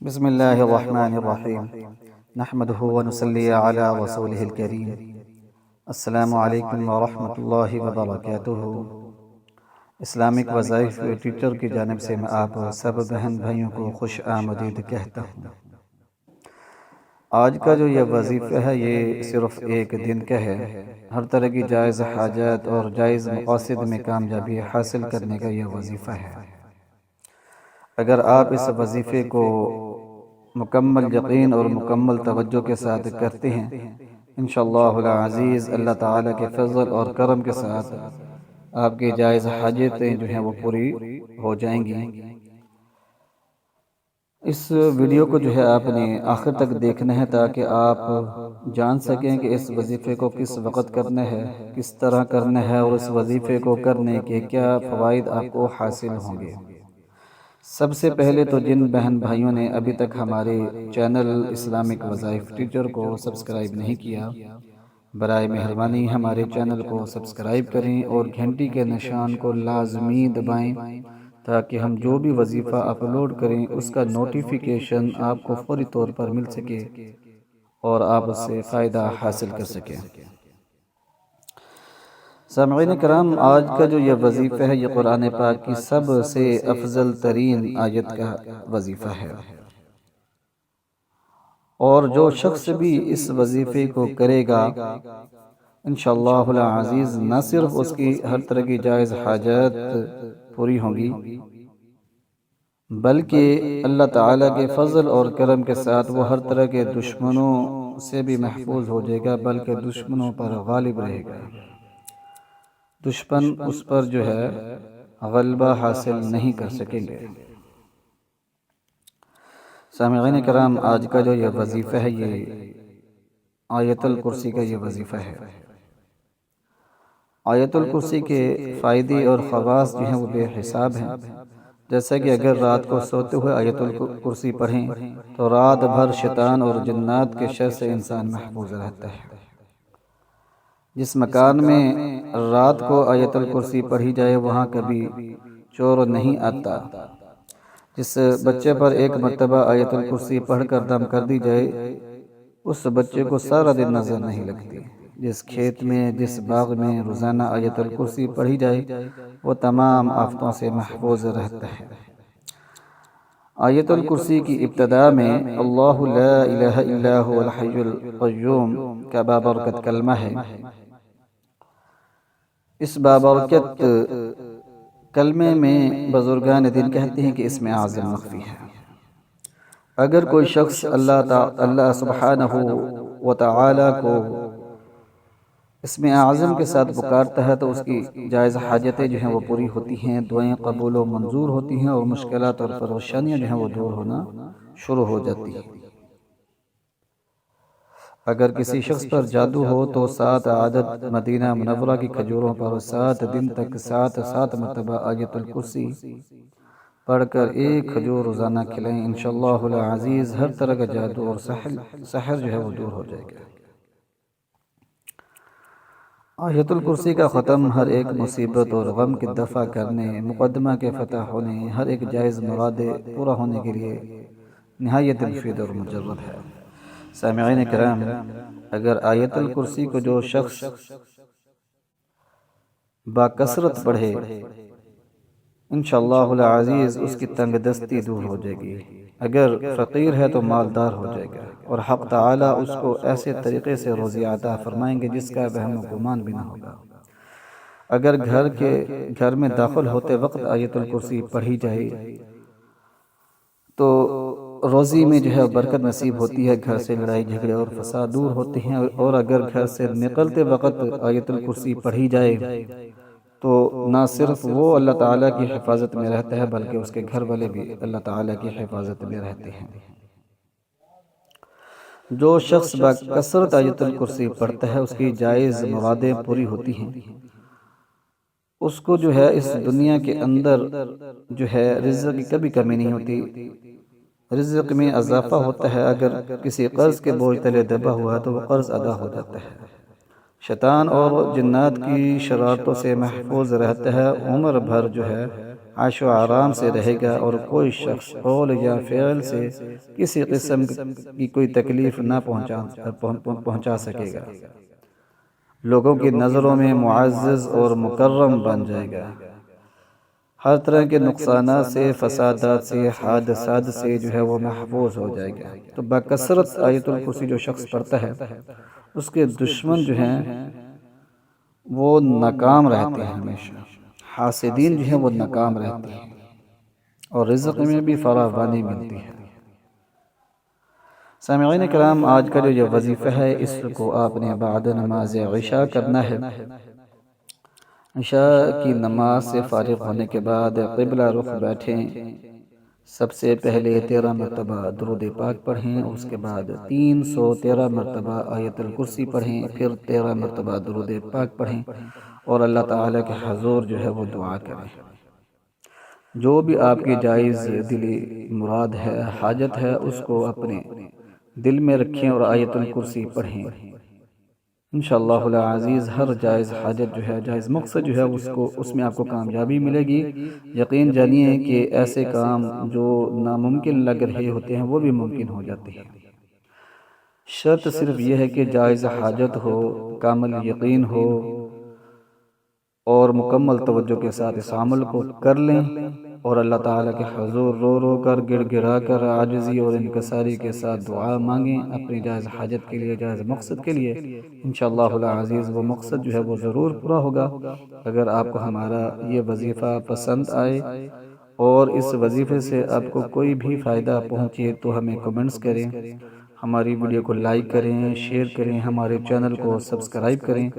بسم الله الرحمن الرحيم نحمده ونصلي على رسوله الكريم السلام علیکم ورحمۃ اللہ وبرکاتہ۔ اسلامک وظائف ٹویٹر کی جانب سے میں آپ سب بہن بھائیوں کو خوش آمدید کہتا ہوں۔ آج کا جو یہ وظیفہ ہے یہ صرف ایک دن کا ہے۔ ہر طرح کی جائز حاجات اور جائز مقاصد میں کامیابی حاصل کرنے کا یہ وظیفہ ہے۔ اگر آپ اس وظیفے کو مکمل یقین اور مکمل توجہ کے ساتھ کرتے ہیں، انشاءاللہ العزیز اللہ تعالیٰ کے فضل اور کرم کے ساتھ آپ کی جائز حاجتیں جو ہیں وہ پوری ہو جائیں گی۔ اس ویڈیو کو جو ہے آپ نے آخر تک دیکھنا ہے تاکہ آپ جان سکیں کہ اس وظیفے کو کس وقت کرنا ہے، کس طرح کرنا ہے، اور اس وظیفے کو کرنے کے کیا فوائد آپ کو حاصل ہوں گے۔ سب سے پہلے تو جن بہن بھائیوں نے ابھی تک ہمارے چینل اسلامک وظائف ٹیچر کو سبسکرائب نہیں کیا، برائے مہربانی ہمارے چینل کو سبسکرائب کریں اور گھنٹی کے نشان کو لازمی دبائیں تاکہ ہم جو بھی وظیفہ اپلوڈ کریں اس کا نوٹیفیکیشن آپ کو فوری طور پر مل سکے اور آپ اس سے فائدہ حاصل کر سکیں۔ سامعین کرام، آج کا جو یہ وظیفہ ہے یہ قرآن پاک کی سب سے افضل ترین آیت کا وظیفہ ہے، اور جو شخص بھی اس وظیفے کو کرے گا انشاءاللہ العزیز نہ صرف اس کی ہر طرح کی جائز حاجات پوری ہوں گی، بلکہ اللہ تعالیٰ کے فضل اور کرم کے ساتھ وہ ہر طرح کے دشمنوں سے بھی محفوظ ہو جائے گا، بلکہ دشمنوں پر غالب رہے گا۔ دشمن اس پر جو ہے غلبہ حاصل نہیں کر سکیں گے۔ سامعین کرام، آج کا جو یہ وظیفہ ہے یہ آیت الکرسی کا یہ وظیفہ ہے۔ آیت الکرسی کے فائدے اور خواص جو ہیں وہ بے حساب ہیں۔ جیسا کہ اگر رات کو سوتے ہوئے آیت الکرسی پڑھیں تو رات بھر شیطان اور جنات کے شر سے انسان محفوظ رہتا ہے۔ جس مکان میں رات کو آیت الکرسی پڑھی جائے وہاں کبھی چور نہیں آتا۔ جس بچے پر ایک مرتبہ آیت الکرسی پڑھ کر دم کر دی جائے اس بچے کو سارا دن نظر نہیں لگتی۔ جس کھیت میں، جس باغ میں روزانہ آیت الکرسی پڑھی جائے وہ تمام آفتوں سے محفوظ رہتا ہے۔ آیت الکرسی کی ابتداء میں اللہ لا الہ الا هو الحی القیوم کا بابرکت کلمہ ہے۔ اس بابرکت کلمے میں بزرگان دین کہتے ہیں کہ اس میں اعظم مخفی ہے۔ اگر کوئی شخص اللہ سبحانہ و تعالی کو اس میں اعظم کے ساتھ پکارتا ہے تو اس کی جائز حاجتیں جو ہیں وہ پوری ہوتی ہیں، دعائیں قبول و منظور ہوتی ہیں اور مشکلات اور پریشانیاں جو ہیں وہ دور ہونا شروع ہو جاتی ہیں۔ اگر کسی شخص پر جادو ہو تو 7 عدد مدینہ منورہ کی کھجوروں پر 7 دن تک 7 مرتبہ آیت الکرسی پڑھ کر ایک کھجور روزانہ کھلائیں، انشاءاللہ العزیز ہر طرح کا جادو اور سحر جو ہے وہ دور ہو جائے گا۔ آیت الکرسی کا ختم ہر ایک مصیبت اور غم کی دفع کرنے، مقدمہ کے فتح ہونے، ہر ایک جائز مراد پورا ہونے کے لیے نہایت مفید اور مجرب ہے۔ سامعین کرام، اگر آیت الکرسی کو جو شخص باکثرت پڑھے انشاءاللہ العزیز اس کی تنگ دستی دور ہو جائے گی۔ اگر فقیر ہے تو مالدار ہو جائے گا، اور حق تعالیٰ اس کو ایسے طریقے سے روزی عطا فرمائیں گے جس کا وہم و گمان بھی نہ ہوگا۔ اگر گھر میں داخل ہوتے وقت آیت الکرسی پڑھی جائے تو روزی میں جو ہے برکت نصیب ہوتی ہے، گھر سے لڑائی جھگڑے اور فساد دور ہوتے ہیں، اور اگر گھر سے نکلتے وقت آیت الکرسی پڑھی جائے تو نہ صرف وہ اللہ تعالیٰ کی حفاظت میں رہتا ہے بلکہ اس کے گھر والے بھی اللہ تعالیٰ کی حفاظت میں رہتے ہیں۔ جو شخص بکثرت آیت الکرسی پڑھتا ہے اس کی جائز مرادیں پوری ہوتی ہیں، اس کو جو ہے اس دنیا کے اندر جو ہے رزق کی کبھی کمی نہیں ہوتی، رزق میں اضافہ ہوتا ہے۔ اگر کسی قرض کے بوجھ تلے دبا ہوا ہے تو وہ قرض ادا ہو جاتا ہے، شیطان اور جنات کی شرارتوں سے محفوظ رہتا ہے، عمر بھر جو ہے عیش و آرام سے رہے گا اور کوئی شخص قول یا فعل سے کسی قسم کی کوئی تکلیف نہ پہنچا سکے گا، لوگوں کی نظروں میں معزز اور مکرم بن جائے گا، ہر طرح کے نقصانات سے، فسادات سے، حادثات سے جو ہے وہ محفوظ ہو جائے گا۔ تو بکثرت آیت الکرسی جو شخص پڑھتا ہے اس کے دشمن جو ہیں وہ ناکام رہتے ہیں، ہمیشہ حاسدین جو ہیں وہ ناکام رہتے ہیں، اور رزق میں بھی فراوانی ملتی ہے۔ سامعین کرام، آج کا جو یہ وظیفہ ہے اس کو آپ نے بعد نماز عشاء کرنا ہے۔ عشاء کی نماز سے فارغ ہونے کے بعد قبلہ رخ بیٹھیں، سب سے پہلے 13 مرتبہ درود پاک پڑھیں، اس کے بعد 313 مرتبہ آیت الکرسی پڑھیں، پھر 13 مرتبہ درود پاک پڑھیں اور اللہ تعالیٰ کے حضور جو ہے وہ دعا کریں۔ جو بھی آپ کی جائز دلی مراد ہے، حاجت ہے، اس کو اپنے دل میں رکھیں اور آیت الکرسی پڑھیں۔ انشاءاللہ العزیز ہر جائز حاجت جو ہے، جائز مقصد جو ہے اس میں آپ کو کامیابی ملے گی۔ یقین جانیے کہ ایسے کام جو ناممکن لگ رہے ہوتے ہیں وہ بھی ممکن ہو جاتے ہیں۔ شرط صرف یہ ہے کہ جائز حاجت ہو، کامل یقین ہو اور مکمل توجہ کے ساتھ اس عمل کو کر لیں اور اللہ تعالیٰ کے حضور رو رو کر، گڑ گڑا کر، عاجزی اور انکساری کے ساتھ دعا مانگیں اپنی جائز حاجت کے لیے، جائز مقصد کے لیے۔ انشاءاللہ العزیز وہ مقصد جو ہے وہ ضرور پورا ہوگا۔ اگر آپ کو ہمارا یہ وظیفہ پسند آئے اور اس وظیفے سے آپ کو کوئی بھی فائدہ پہنچے تو ہمیں کمنٹس کریں، ہماری ویڈیو کو لائک کریں، شیئر کریں، ہمارے چینل کو سبسکرائب کریں